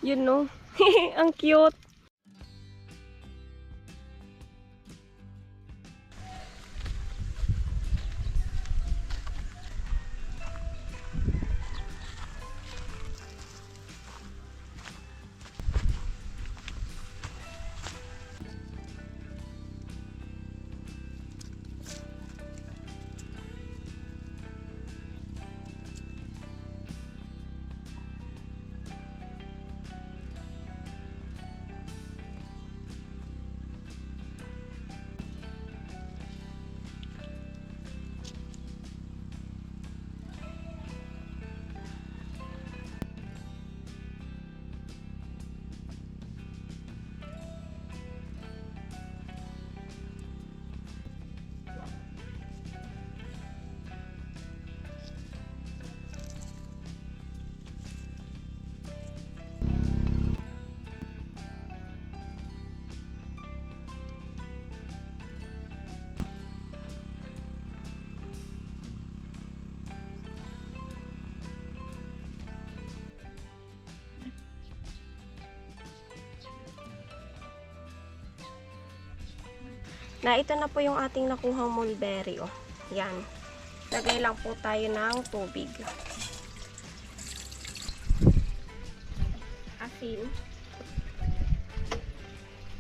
Yun no. Ang cute. Na ito na po yung ating nakuhang mulberry, oh. Yan. Lagay lang po tayo ng tubig. Asin.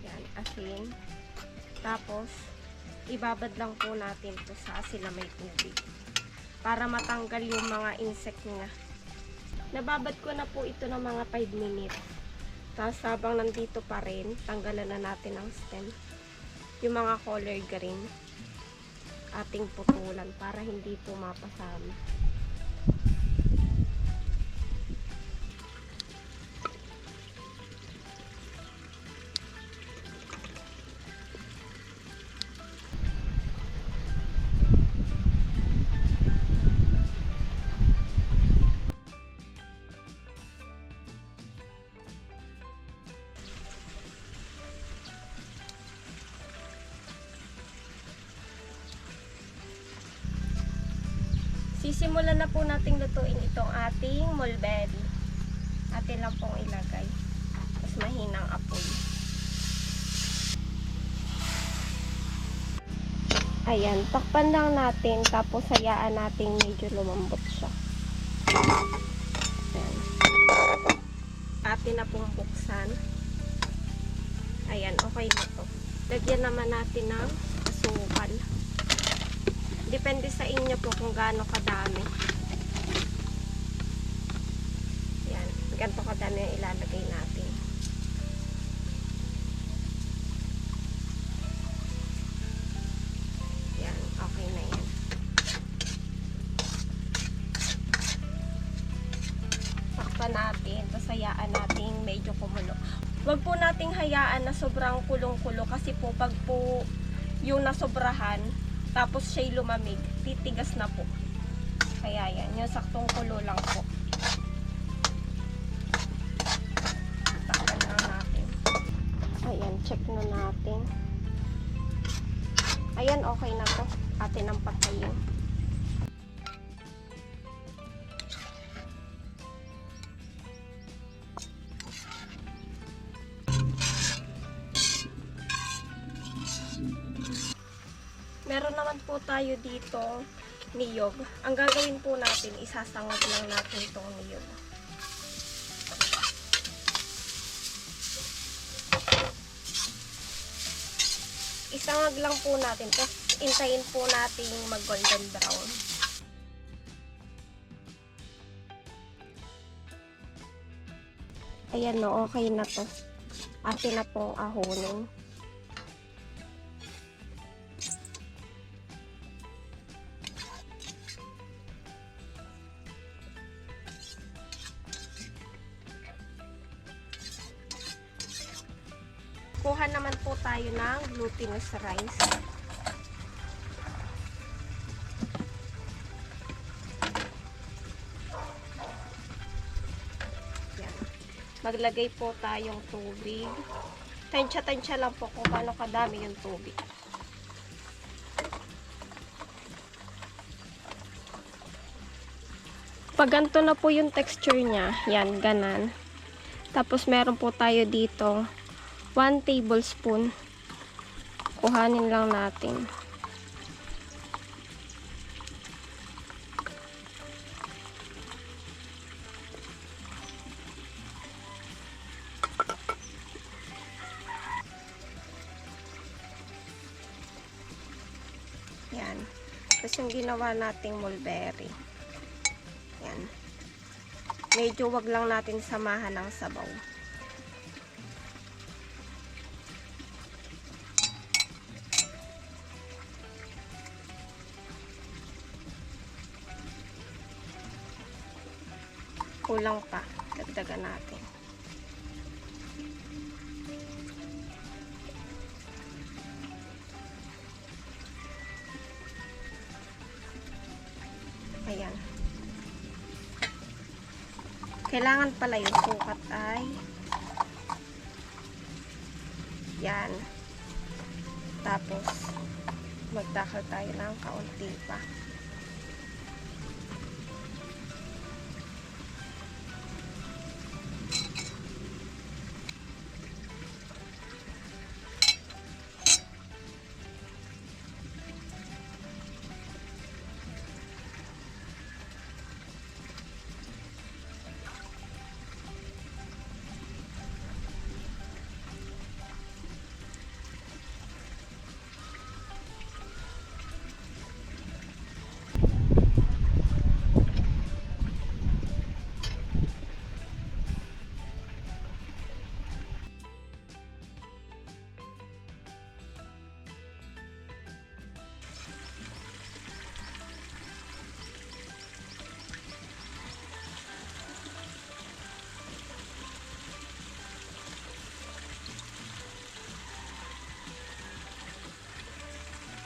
Yan, asin. Tapos, ibabad lang po natin to sa asin na may tubig. Para matanggal yung mga insect niya. Nababad ko na po ito ng mga 5 minutes. Tapos, habang nandito pa rin, tanggalan na natin ang stem. Yung mga color green ating putulan para hindi po mapasama. Sisimulan na po nating lutuin itong ating mulberry. Atin lang pong ilagay. Tapos mahinang apoy. Ayan, takpan lang natin. Tapos hayaan natin medyo lumambot siya. Ayan. Atin na pong buksan. Ayan, okay na to. Lagyan naman natin ng asukal. Depende sa inyo po kung gaano kadami. Yan. Ganito kadami yung ilalagay natin. Yan. Okay na yan. Takpan natin. Tapos hayaan natin medyo kumulo. Huwag po nating hayaan na sobrang kulong-kulo. Kasi po pag po yung nasobrahan, tapos siya'y lumamig, titigas na po. Kaya yan, yung saktong kulo lang po. Takpan lang natin. Ayan, check na natin. Ayan, okay na to. Atin ang patayin. Meron naman po tayo dito niyog. Ang gagawin po natin, isasangag lang natin itong niyog. Isangag lang po natin. Tapos intayin po natin mag golden brown. Ayan no, okay na to. Atin na pong ahonin. Kuha naman po tayo ng glutinous rice. Yan. Maglagay po tayong tubig. Tansya-tansya lang po kung paano kadami yung tubig. Pag ganito na po yung texture niya, yan, ganan. Tapos meron po tayo dito 1 tablespoon. Kuhanin lang natin. Yan. Tapos yung ginawa nating mulberry. Yan. Medyo wag lang natin samahan ng sabaw. Kulang pa. Dagdagan natin. Ayan. Kailangan pala yung sukat ay yan. Tapos magdakal tayo ng kaunti pa.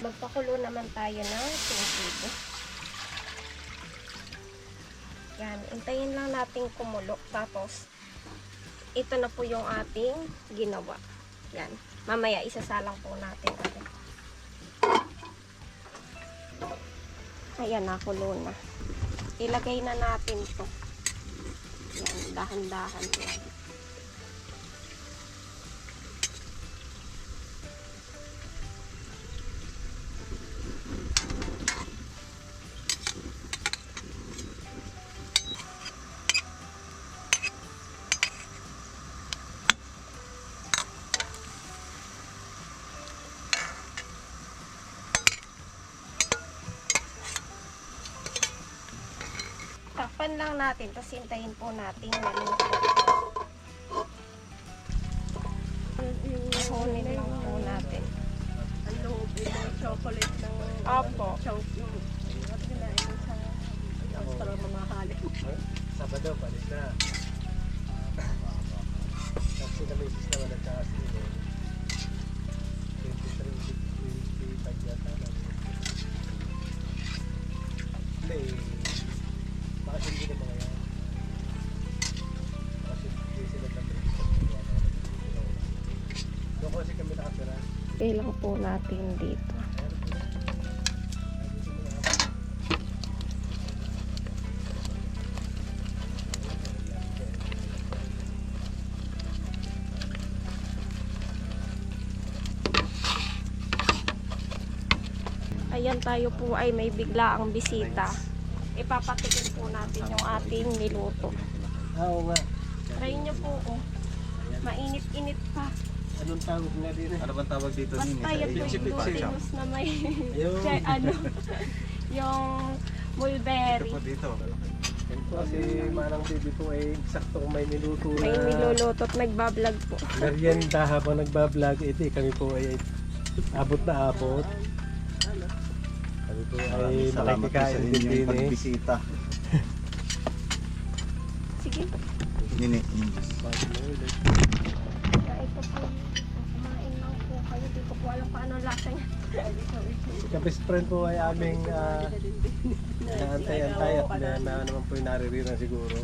Magpakulo naman tayo ng tubig. Yan, hintayin lang natin kumulo. Tapos, ito na po yung ating ginawa. Yan, mamaya isasalang po natin agad. Ayan, nakulo na. Ilagay na natin to. Yan, dahan-dahan yan. Takpan lang natin, tapos hintayin po natin maluto. Kunin lang po natin. Ang loob yung chocolate ng Opo. chocolate. At kinain mo sa para mamahalin. Sabado, palis na. Kasi na may sis naman at saka sila. 23, 25 yata. Hindi. Bakit hindi na mga yan? Kasi hindi sila nag-register. Doon ko kasi kami nakatira. Ilang po natin dito. Ayan, tayo po ay may biglaang bisita. Ipapatikin po natin yung ating niluto. Oo nga. Try nyo po, oh. Mainit-init pa. Anong tawag nga din? Ano bang tawag dito? Basta yun po yung glutinous na may Ayun. ano, yung mulberry. Ito po dito. Yan po si Manang Bibi po ay saktong may niluto na. May niluluto at nagbablog po. Merienda habang nagbablog. Ito kami po ay abot na abot. Kami po ay Salamat po sa makikikain din inyong din eh. pagbisita. Sige. Nini. Kaya ito po, kumain lang po kayo. Di ko po alam paano lasa niya. Si ka-best friend po ay aming naantay-antay at may naman po yung naririran siguro.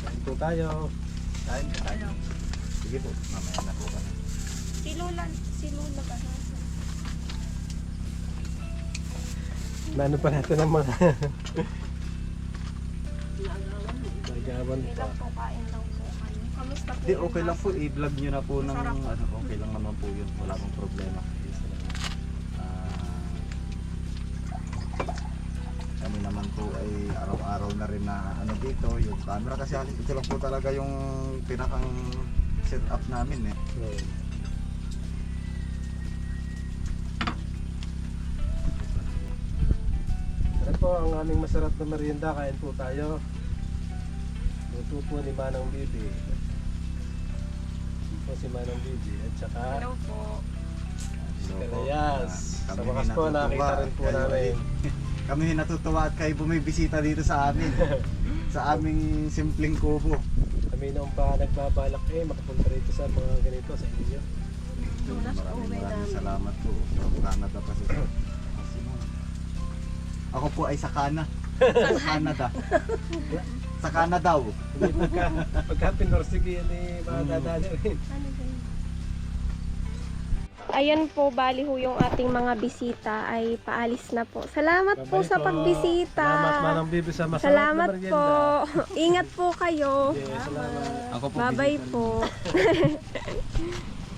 Kain po tayo. Kain tayo. Sige po, mamaya na po kami. Si Lula ba? Naano pa natin ang mga naman po. Ilang po, kain lang po kayo. Kamusta po? Di, yung okay lang po. lasa? I-vlog nyo na po ng Masarap. ano, okay lang naman po yun. Wala pong problema. Kami naman po ay araw-araw na rin na ano dito, yung camera kasi halos ito lang po talaga yung pinakang setup namin eh. Ayan. Ano po ang aming masarap na merienda, kain po tayo. Luto po ni Manang Bibi. Ito po si Manang Bibi at saka Hello po. si So, Kalayas. Sa kami wakas po natutuwa nakita rin po kayo namin. Kami natutuwa at kayo bumibisita dito sa amin. Sa aming simpleng kubo. Kami noon pa nagbabalak makapunta rito sa mga ganito sa inyo. Lunas po, Maraming salamat po. From Canada pa si Ako po ay sa Canada. Sa Canada. Sa Canada daw. Hindi pagka pinorsige yan mga dadali rin. Ano ba yun? Ayan po, bali ho yung ating mga bisita ay paalis na po. Salamat po Bye-bye sa po. pagbisita. Salamat Manang Bibi sa masarap Salamat na merienda. po. Ingat po kayo. Yeah, salamat. Ako po Bye-bye bisita po.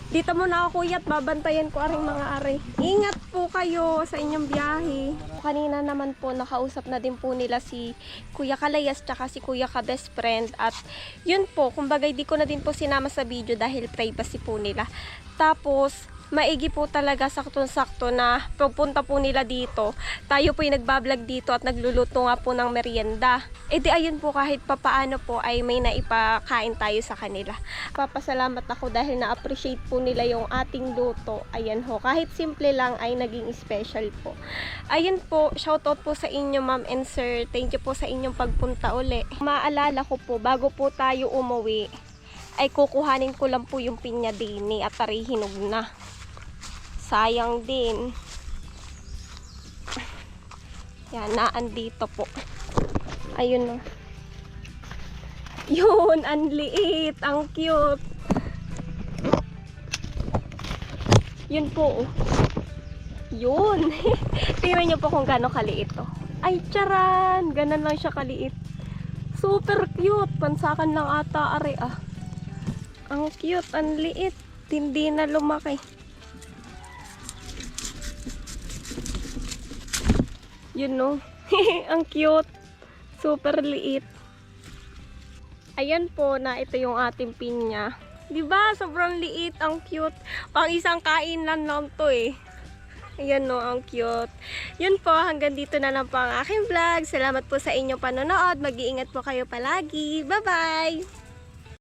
Dito muna ako kuya at babantayan ko aring mga are. Ingat po kayo sa inyong biyahe. Kanina naman po nakausap na din po nila si Kuya Kalayas tsaka si Kuya Ka best friend. At yun po, kumbaga di ko na din po sinama sa video dahil privacy po nila. Tapos maigi po talaga sakto-sakto na pupunta po nila dito. Tayo po yung nagbablog dito at nagluluto nga po ng merienda. E di ayun po kahit papaano po ay may naipakain tayo sa kanila. Papasalamat ako dahil na-appreciate po nila yung ating luto. Ayan ho, kahit simple lang ay naging special po. Ayun po, shoutout po sa inyo ma'am and sir. Thank you po sa inyong pagpunta uli. Maalala ko po, bago po tayo umuwi, ay kukuhanin ko lang po yung pinya dini at tarihinog na. Sayang din. Yan, naandito po. Ayun o. Yun, ang liit, ang cute. Yun po oh. Yun. Tingnan nyo po kung gano'ng kaliit to. Ay, charan! Ganon lang siya kaliit. Super cute. Pansakan lang ata, are ah. Ang cute, ang liit. Hindi na lumaki. Yun no. Ang cute. Super liit. Ayan po na ito yung ating pinya. 'Di ba? Sobrang liit, ang cute. Pang isang kainan lang to eh. Ayan no, ang cute. Yun po, hanggang dito na lang po ang aking vlog. Salamat po sa inyong panonood. Mag-iingat po kayo palagi. Bye-bye!